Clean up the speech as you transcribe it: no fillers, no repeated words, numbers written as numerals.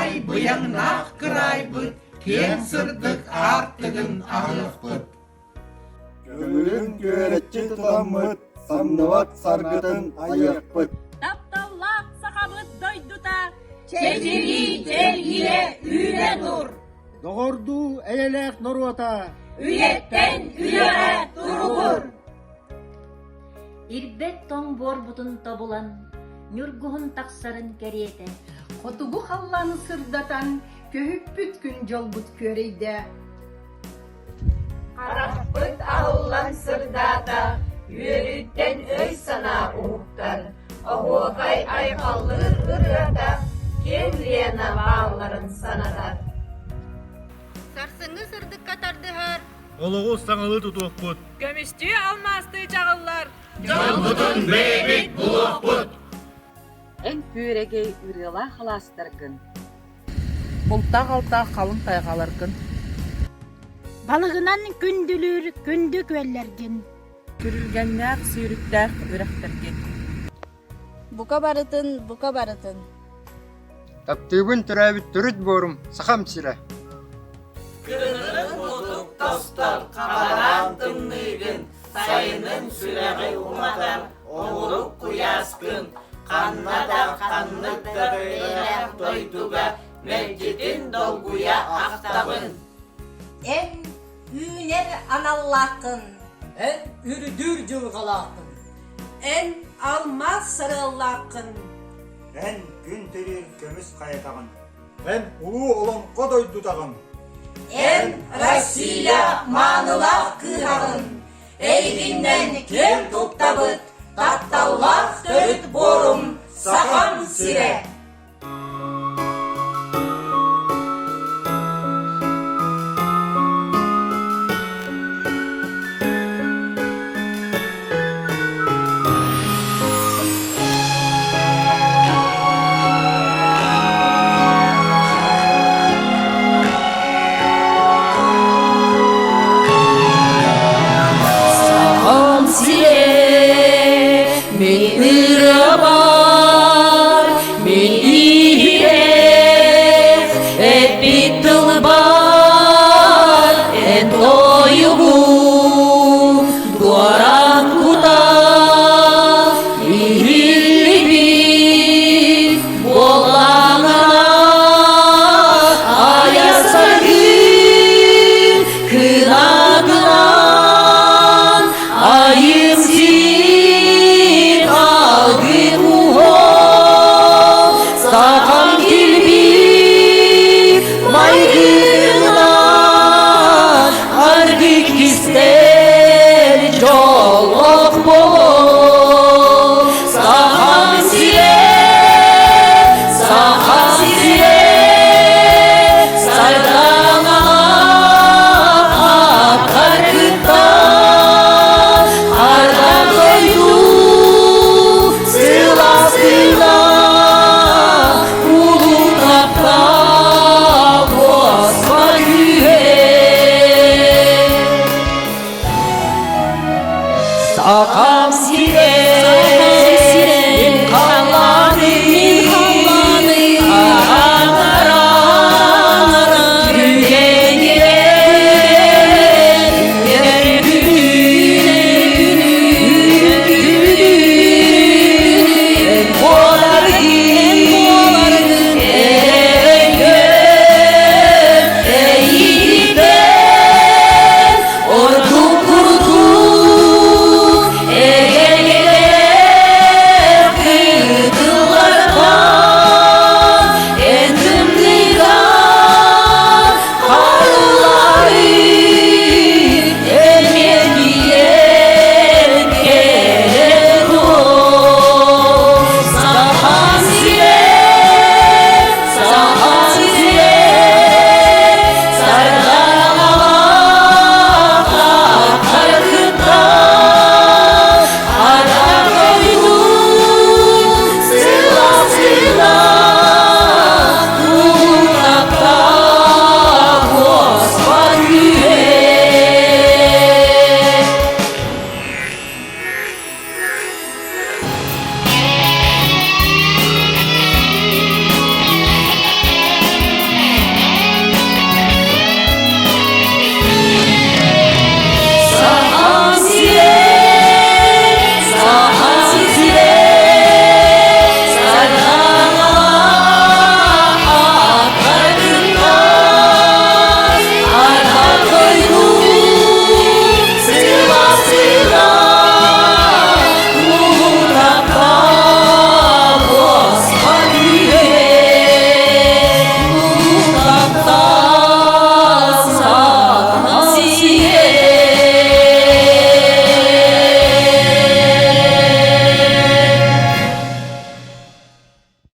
Ай бұяңнақ қырайбыт, кен сырдық артығын ағықпыт. Көңілін көретчі тұтамыт, самныват сарғытын аяқпыт. Таптаулақ сақабыт дойдута, Чечери телгире үйре нұр. Доғырду әлелек нұруата, Үйеттен үйере тұруғыр. ирбет тоң бор бутун тобулан, нүргуһун тақсарын кәрете. Хотугу халланы сырдатан, көһүппүт күн жолбут көрейде. Қарақпыт ауылан сырдата, үйеріттен өй сана уғыптар. Оғуғай айқалыр ұрыата, кемлена бағларын санатар. Сарсыңы сырдық катардығар, олығы саңылы тұтуқпыт. көмісті алмасты жағылар. Жалбытын бейбит бұлықпыт. Эн пүрегей үргала халастыргын. Бұлтақ алта қалың тайғаларгын. Балығынан күндүлүр, күнді көллерген. Күрілгеннәк сүйріктәк үрәқтерген. Бука барытын. Таптыбын түрәбіт түріт борым, сақам сірі. Кырынын мұтық тастар, қабаран тымныйгын, сайынын сүрәғі умадар, оғырық құяскын, қаннадар қаннықтар өйләк дойдуға, мәлгетін долгуя ақтабын. Эн үйнер аналлақын. Эн үрдүр жылғалақын. Эн алмас сырыллақын. Ән күн терер көміс қайатағын. Ән ұлу олон қодойдудағын. Эн Россия манылақ кырағын. Эйгиннен кем туттабыт, таптаулақ төріт борум, сақам сире.